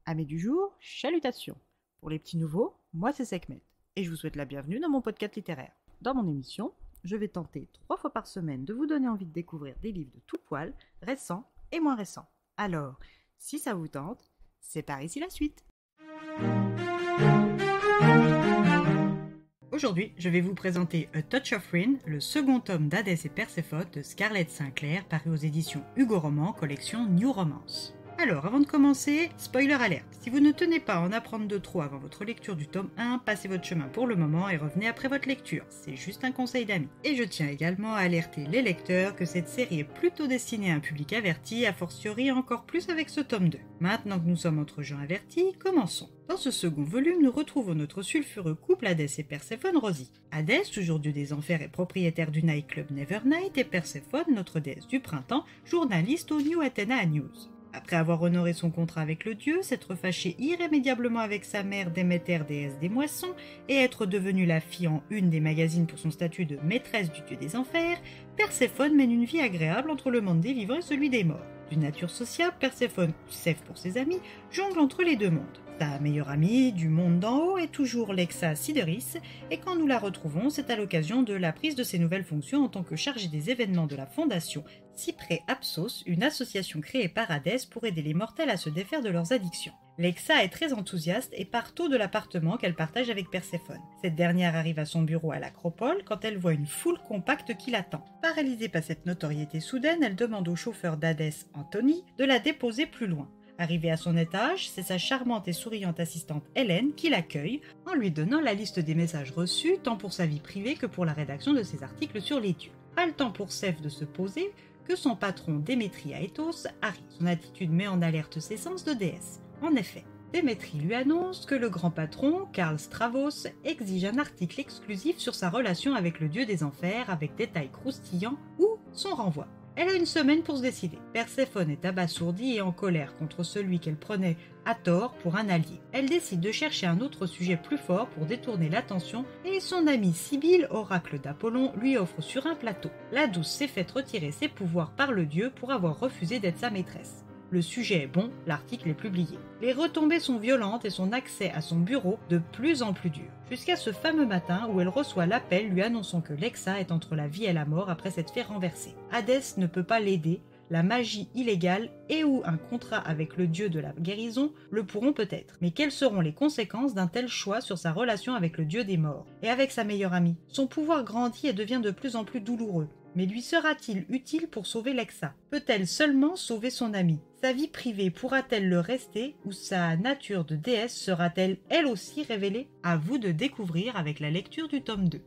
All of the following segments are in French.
Amis du jour, chalutations. Pour les petits nouveaux, moi c'est Sekhmet et je vous souhaite la bienvenue dans mon podcast littéraire. Dans mon émission, je vais tenter 3 fois par semaine de vous donner envie de découvrir des livres de tout poil, récents et moins récents. Alors, si ça vous tente, c'est par ici la suite. Aujourd'hui, je vais vous présenter A Touch of Rin, le second tome d'Hadès et Perséphone de Scarlett Sinclair, paru aux éditions Hugo Roman, collection New Romance. Alors, avant de commencer, spoiler alerte. Si vous ne tenez pas à en apprendre de trop avant votre lecture du tome 1, passez votre chemin pour le moment et revenez après votre lecture. C'est juste un conseil d'amis. Et je tiens également à alerter les lecteurs que cette série est plutôt destinée à un public averti, a fortiori encore plus avec ce tome 2. Maintenant que nous sommes entre gens avertis, commençons. Dans ce second volume, nous retrouvons notre sulfureux couple Hadès et Perséphone Rosie. Hadès, toujours dieu des enfers et propriétaire du nightclub Nevernight, et Perséphone, notre déesse du printemps, journaliste au New Athena News. Après avoir honoré son contrat avec le dieu, s'être fâché irrémédiablement avec sa mère Déméter, déesse des moissons, et être devenue la fille en une des magazines pour son statut de maîtresse du dieu des enfers, Perséphone mène une vie agréable entre le monde des vivants et celui des morts. D'une nature sociable, Perséphone, Sèvres pour ses amis, jongle entre les deux mondes. Sa meilleure amie du monde d'en haut est toujours Lexa Sideris, et quand nous la retrouvons, c'est à l'occasion de la prise de ses nouvelles fonctions en tant que chargée des événements de la fondation Cyprès Apsos, une association créée par Hadès pour aider les mortels à se défaire de leurs addictions. Lexa est très enthousiaste et part tôt de l'appartement qu'elle partage avec Perséphone. Cette dernière arrive à son bureau à l'Acropole quand elle voit une foule compacte qui l'attend. Paralysée par cette notoriété soudaine, elle demande au chauffeur d'Hadès, Anthony, de la déposer plus loin. Arrivée à son étage, c'est sa charmante et souriante assistante Hélène qui l'accueille en lui donnant la liste des messages reçus tant pour sa vie privée que pour la rédaction de ses articles sur les dieux. Pas le temps pour Sèvres de se poser que son patron Démétrie Aétos arrive. Son attitude met en alerte ses sens de déesse. En effet, Démétrie lui annonce que le grand patron, Karl Stravos, exige un article exclusif sur sa relation avec le dieu des enfers avec détails croustillants ou son renvoi. Elle a une semaine pour se décider. Perséphone est abasourdie et en colère contre celui qu'elle prenait à tort pour un allié. Elle décide de chercher un autre sujet plus fort pour détourner l'attention et son amie Sibylle, oracle d'Apollon, lui offre sur un plateau. La douce s'est faite retirer ses pouvoirs par le dieu pour avoir refusé d'être sa maîtresse. Le sujet est bon, l'article est publié. Les retombées sont violentes et son accès à son bureau de plus en plus dur. Jusqu'à ce fameux matin où elle reçoit l'appel lui annonçant que Lexa est entre la vie et la mort après s'être fait renverser. Hadès ne peut pas l'aider, la magie illégale et ou un contrat avec le dieu de la guérison le pourront peut-être. Mais quelles seront les conséquences d'un tel choix sur sa relation avec le dieu des morts et avec sa meilleure amie? Son pouvoir grandit et devient de plus en plus douloureux. Mais lui sera-t-il utile pour sauver Lexa? Peut-elle seulement sauver son amie? Sa vie privée pourra-t-elle le rester ou sa nature de déesse sera-t-elle elle aussi révélée? À vous de découvrir avec la lecture du tome 2.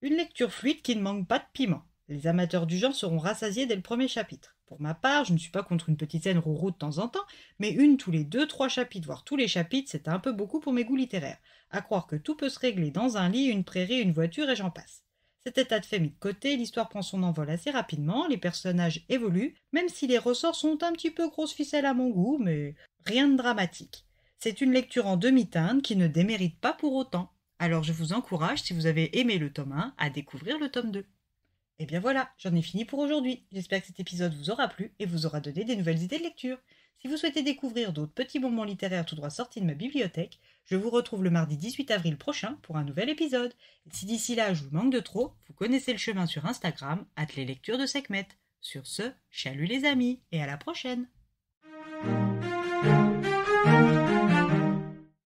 Une lecture fluide qui ne manque pas de piment. Les amateurs du genre seront rassasiés dès le premier chapitre. Pour ma part, je ne suis pas contre une petite scène rourou de temps en temps, mais une tous les 2-3 chapitres, voire tous les chapitres, c'est un peu beaucoup pour mes goûts littéraires. À croire que tout peut se régler dans un lit, une prairie, une voiture et j'en passe. Cet état de fait mis de côté, l'histoire prend son envol assez rapidement, les personnages évoluent, même si les ressorts sont un petit peu grosse ficelle à mon goût, mais rien de dramatique. C'est une lecture en demi-teinte qui ne démérite pas pour autant. Alors je vous encourage, si vous avez aimé le tome 1, à découvrir le tome 2. Et bien voilà, j'en ai fini pour aujourd'hui. J'espère que cet épisode vous aura plu et vous aura donné des nouvelles idées de lecture. Si vous souhaitez découvrir d'autres petits moments littéraires tout droit sortis de ma bibliothèque, je vous retrouve le mardi 18 avril prochain pour un nouvel épisode. Et si d'ici là je vous manque de trop, vous connaissez le chemin sur Instagram, @leslectures de Sekhmet. Sur ce, chalut les amis et à la prochaine.